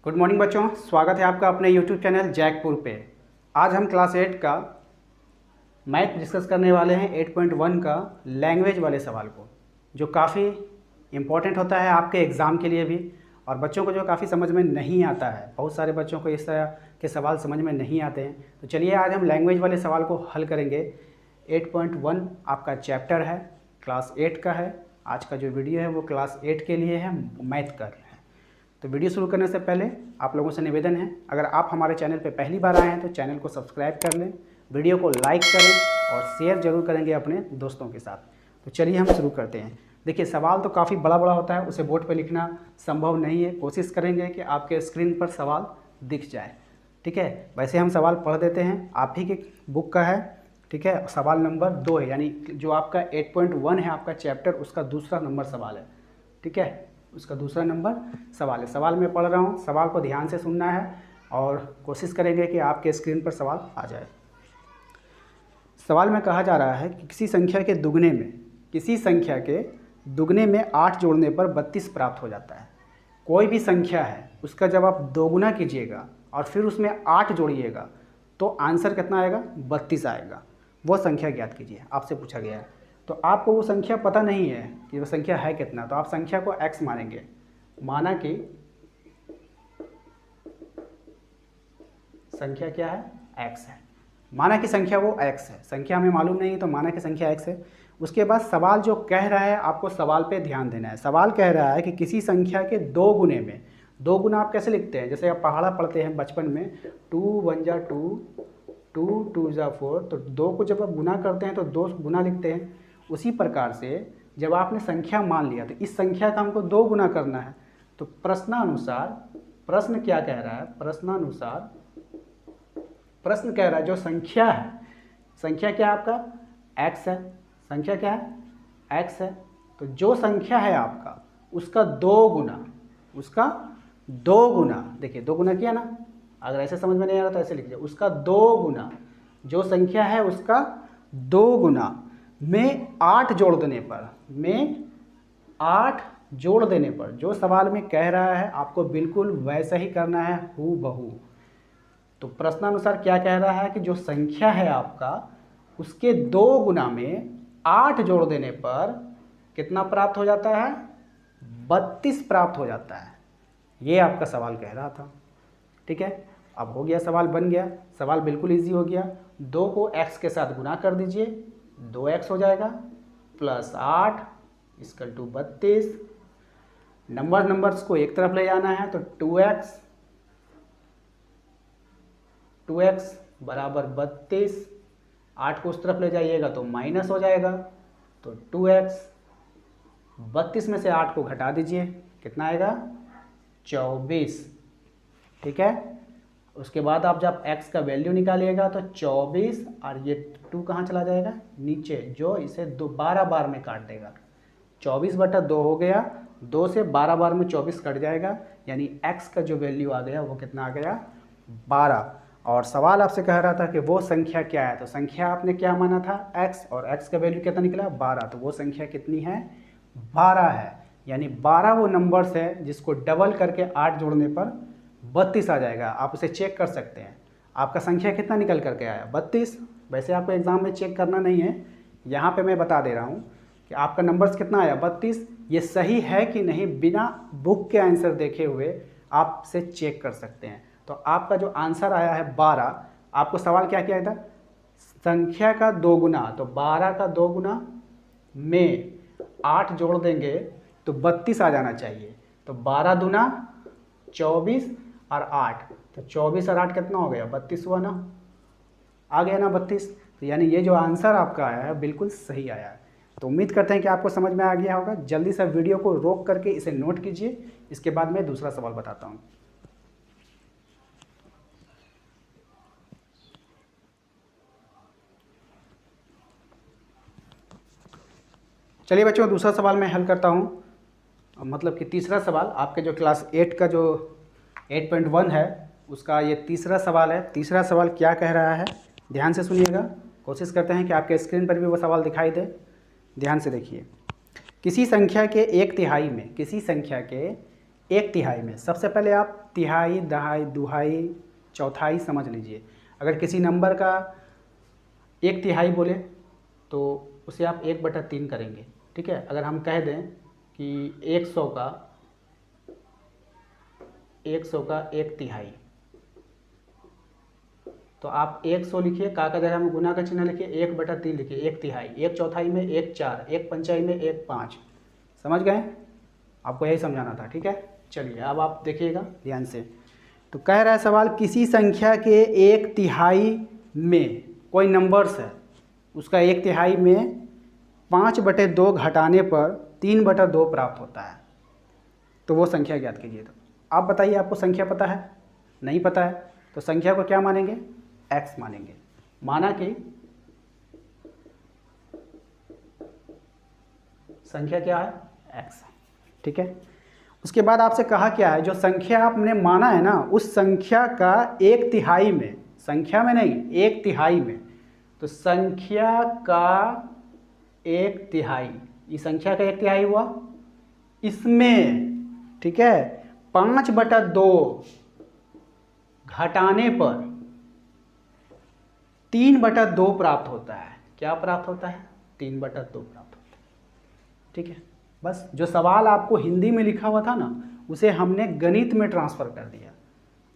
Good morning बच्चों, स्वागत है आपका अपने यूट्यूब चैनल जैकपुर पे। आज हम क्लास 8 का मैथ डिस्कस करने वाले हैं 8.1 का लैंग्वेज वाले सवाल को, जो काफ़ी इम्पोर्टेंट होता है आपके एग्ज़ाम के लिए भी और बच्चों को जो काफ़ी समझ में नहीं आता है। बहुत सारे बच्चों को इस तरह के सवाल समझ में नहीं आते हैं। तो चलिए आज हम लैंग्वेज वाले सवाल को हल करेंगे। 8.1 आपका चैप्टर है, क्लास 8 का है। आज का जो वीडियो है वो क्लास 8 के लिए है, मैथ का है। तो वीडियो शुरू करने से पहले आप लोगों से निवेदन है, अगर आप हमारे चैनल पर पहली बार आए हैं तो चैनल को सब्सक्राइब कर लें, वीडियो को लाइक करें और शेयर जरूर करेंगे अपने दोस्तों के साथ। तो चलिए हम शुरू करते हैं। देखिए, सवाल तो काफ़ी बड़ा बड़ा होता है, उसे बोर्ड पर लिखना संभव नहीं है। कोशिश करेंगे कि आपके स्क्रीन पर सवाल दिख जाए। ठीक है, वैसे हम सवाल पढ़ देते हैं, आप ही की बुक का है। ठीक है, सवाल नंबर 2 है, यानी जो आपका 8.1 है आपका चैप्टर, उसका दूसरा नंबर सवाल है। ठीक है, उसका दूसरा नंबर सवाल है। सवाल मैं पढ़ रहा हूँ, सवाल को ध्यान से सुनना है और कोशिश करेंगे कि आपके स्क्रीन पर सवाल आ जाए। सवाल में कहा जा रहा है कि किसी संख्या के दुगने में 8 जोड़ने पर 32 प्राप्त हो जाता है। कोई भी संख्या है, उसका जब आप दोगुना कीजिएगा और फिर उसमें 8 जोड़िएगा तो आंसर कितना आएगा? 32 आएगा। वो संख्या ज्ञात कीजिए, आपसे पूछा गया है। तो आपको वो संख्या पता नहीं है कि वो संख्या है कितना, तो आप संख्या को x मानेंगे। माना कि संख्या क्या है? x है। माना कि संख्या वो x है, संख्या हमें मालूम नहीं है तो माना कि संख्या x है। उसके बाद सवाल जो कह रहा है, आपको सवाल पे ध्यान देना है। सवाल कह रहा है कि किसी संख्या के 2 गुने में, 2 गुना आप कैसे लिखते हैं? जैसे आप पहाड़ा पढ़ते हैं बचपन में, 2 1 जा 2, 2 2 जा 4, तो 2 को जब आप गुना करते हैं तो 2 गुना लिखते हैं। उसी प्रकार से जब आपने संख्या मान लिया तो इस संख्या का हमको 2 गुना करना है। तो प्रश्नानुसार, प्रश्न क्या कह रहा है? प्रश्नानुसार प्रश्न कह रहा है जो संख्या है, संख्या क्या है आपका? x है। संख्या क्या है? x है। तो जो संख्या है आपका उसका 2 गुना, उसका 2 गुना, देखिए 2 गुना किया ना। अगर ऐसे समझ में नहीं आ रहा तो ऐसे लिख लीजिए, उसका 2 गुना, जो संख्या है उसका 2 गुना में 8 जोड़ देने पर, में 8 जोड़ देने पर, जो सवाल में कह रहा है आपको बिल्कुल वैसा ही करना है, हूबहू। तो प्रश्नानुसार क्या कह रहा है कि जो संख्या है आपका उसके 2 गुना में 8 जोड़ देने पर कितना प्राप्त हो जाता है? 32 प्राप्त हो जाता है। ये आपका सवाल कह रहा था। ठीक है, अब हो गया, सवाल बन गया। सवाल बिल्कुल इजी हो गया। 2 को x के साथ गुना कर दीजिए, 2x हो जाएगा, प्लस 8 इक्वल टू 32। नंबर्स को एक तरफ ले जाना है तो 2x बराबर 32, 8 को उस तरफ ले जाइएगा तो माइनस हो जाएगा, तो 2x, 32 में से 8 को घटा दीजिए, कितना आएगा? 24। ठीक है, उसके बाद आप जब x का वैल्यू निकालिएगा तो 24 और ये 2 कहाँ चला जाएगा? नीचे, जो इसे 12 बार में काट देगा। 24/2 हो गया, 2 से 12 बार में 24 कट जाएगा, यानी x का जो वैल्यू आ गया वो कितना आ गया? 12। और सवाल आपसे कह रहा था कि वो संख्या क्या है, तो संख्या आपने क्या माना था? x, और x का वैल्यू कितना निकला? 12। तो वो संख्या कितनी है? 12 है। यानी 12 वो नंबर्स है जिसको डबल करके 8 जोड़ने पर 32 आ जाएगा। आप उसे चेक कर सकते हैं, आपका संख्या कितना निकल करके आया? 32। वैसे आपको एग्जाम में चेक करना नहीं है, यहाँ पे मैं बता दे रहा हूँ कि आपका नंबर्स कितना आया? 32। ये सही है कि नहीं, बिना बुक के आंसर देखे हुए आप से चेक कर सकते हैं। तो आपका जो आंसर आया है 12, आपको सवाल क्या किया था? संख्या का 2 गुना, तो 12 का 2 गुना में 8 जोड़ देंगे तो 32 आ जाना चाहिए। तो 12 दूना 24 और 8, तो 24 और 8 कितना हो गया? 32 हुआ ना, आ गया ना 32। तो यानी ये जो आंसर आपका आया है बिल्कुल सही आया है। तो उम्मीद करते हैं कि आपको समझ में आ गया होगा। जल्दी से वीडियो को रोक करके इसे नोट कीजिए, इसके बाद मैं दूसरा सवाल बताता हूँ। चलिए बच्चों, दूसरा सवाल मैं हल करता हूँ। मतलब कि तीसरा सवाल, आपके जो क्लास 8 का जो 8.1 है उसका ये तीसरा सवाल है। तीसरा सवाल क्या कह रहा है, ध्यान से सुनिएगा। कोशिश करते हैं कि आपके स्क्रीन पर भी वो सवाल दिखाई दे, ध्यान से देखिए। किसी संख्या के 1/3 में, किसी संख्या के एक तिहाई में। सबसे पहले आप तिहाई, दहाई, दुहाई, चौथाई समझ लीजिए। अगर किसी नंबर का एक तिहाई बोले तो उसे आप 1/3 करेंगे, ठीक है। अगर हम कह दें कि 100 का एक तिहाई, तो आप 100 लिखिए, का जगह में गुना का चिन्ह लिखिए, 1/3 लिखिए, एक तिहाई, एक चौथाई में 1/4, एक पंचाई में 1/5। समझ गए? आपको यही समझाना था, ठीक है। चलिए अब आप देखिएगा ध्यान से। तो कह रहा है सवाल, किसी संख्या के एक तिहाई में कोई नंबर्स है, उसका एक तिहाई में 5/2 घटाने पर 3/2 प्राप्त होता है, तो वो संख्या ज्ञात कीजिए। तो आप बताइए, आपको संख्या पता है? नहीं पता है तो संख्या को क्या मानेंगे? x मानेंगे। माना कि संख्या क्या है? x, ठीक है। उसके बाद आपसे कहा क्या है, जो संख्या आपने माना है ना, उस संख्या का एक तिहाई में, संख्या में नहीं, एक तिहाई में, तो संख्या का एक तिहाई, ये संख्या का एक तिहाई हुआ, इसमें, ठीक है, 5/2 घटाने पर 3/2 प्राप्त होता है। क्या प्राप्त होता है? 3/2 प्राप्त होता है, ठीक है। बस जो सवाल आपको हिंदी में लिखा हुआ था ना, उसे हमने गणित में ट्रांसफ़र कर दिया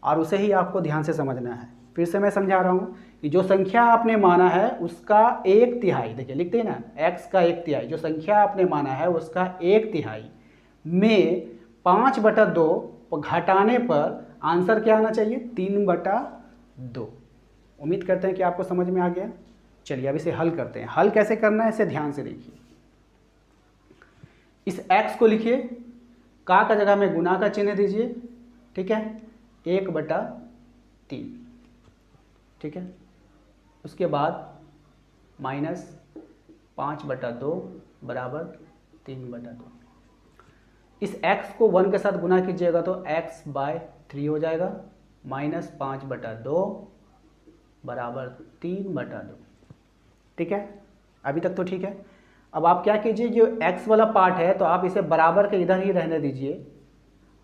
और उसे ही आपको ध्यान से समझना है। फिर से मैं समझा रहा हूँ कि जो संख्या आपने माना है उसका एक तिहाई, देखिए लिखते हैं ना, x का एक तिहाई, जो संख्या आपने माना है उसका एक तिहाई में 5/2 घटाने पर आंसर क्या आना चाहिए? 3/2। उम्मीद करते हैं कि आपको समझ में आ गया। चलिए अब इसे हल करते हैं। हल कैसे करना है इसे ध्यान से देखिए। इस x को लिखिए, का जगह में गुना का चिन्ह दीजिए, ठीक है, 1/3, ठीक है। उसके बाद -5/2 बराबर 3/2। इस x को 1 के साथ गुना कीजिएगा तो x/3 हो जाएगा, -5/2 बराबर 3/2, ठीक है। अभी तक तो ठीक है। अब आप क्या कीजिए, जो x वाला पार्ट है तो आप इसे बराबर के इधर ही रहने दीजिए,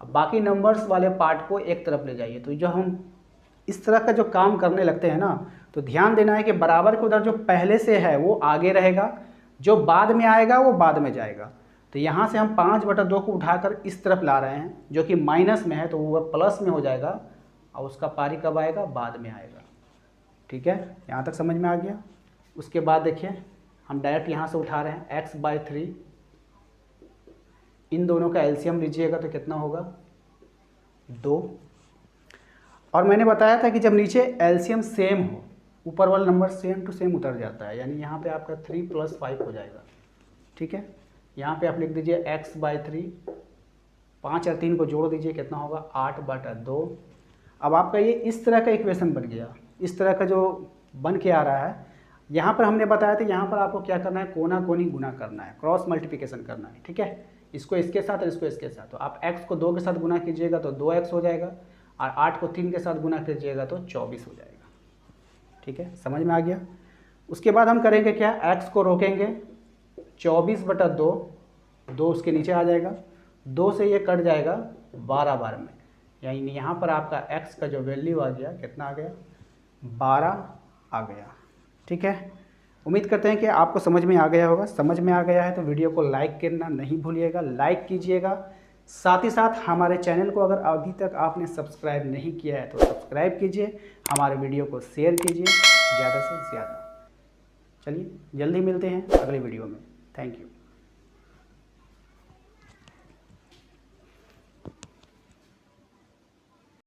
अब बाकी नंबर्स वाले पार्ट को एक तरफ ले जाइए। तो जो हम इस तरह का जो काम करने लगते हैं ना, तो ध्यान देना है कि बराबर के उधर जो पहले से है वो आगे रहेगा, जो बाद में आएगा वो बाद में जाएगा। तो यहाँ से हम 5/2 को उठाकर इस तरफ ला रहे हैं, जो कि माइनस में है तो वो प्लस में हो जाएगा, और उसका पारी कब आएगा? बाद में आएगा, ठीक है। यहाँ तक समझ में आ गया। उसके बाद देखिए, हम डायरेक्ट यहाँ से उठा रहे हैं x/3, इन दोनों का एलसीएम लीजिएगा तो कितना होगा? 2। और मैंने बताया था कि जब नीचे एलसीएम सेम हो, ऊपर वाला नंबर सेम टू सेम उतर जाता है, यानी यहाँ पे आपका 3 + 5 हो जाएगा, ठीक है। यहाँ पे आप लिख दीजिए x/3, 5 और 3 को जोड़ दीजिए, कितना होगा? 8/2। अब आपका ये इस तरह का इक्वेशन बन गया, इस तरह का जो बन के आ रहा है। यहाँ पर हमने बताया था, यहाँ पर आपको क्या करना है? कोना कोनी गुना करना है, क्रॉस मल्टीप्लिकेशन करना है, ठीक है। इसको इसके साथ और इसको इसके साथ। तो आप x को 2 के साथ गुना कीजिएगा तो 2x हो जाएगा, और 8 को 3 के साथ गुना कीजिएगा तो 24 हो जाएगा, ठीक है। समझ में आ गया। उसके बाद हम करेंगे क्या? x को रोकेंगे, 24/2, 2 उसके नीचे आ जाएगा, 2 से ये कट जाएगा 12 बार में, यानी यहाँ पर आपका x का जो वैल्यू आ गया, कितना आ गया? 12 आ गया, ठीक है। उम्मीद करते हैं कि आपको समझ में आ गया होगा। समझ में आ गया है तो वीडियो को लाइक करना नहीं भूलिएगा, लाइक कीजिएगा। साथ ही साथ हमारे चैनल को अगर अभी तक आपने सब्सक्राइब नहीं किया है तो सब्सक्राइब कीजिए, हमारे वीडियो को शेयर कीजिए ज़्यादा से ज़्यादा। चलिए जल्दी मिलते हैं अगले वीडियो में। Thank you.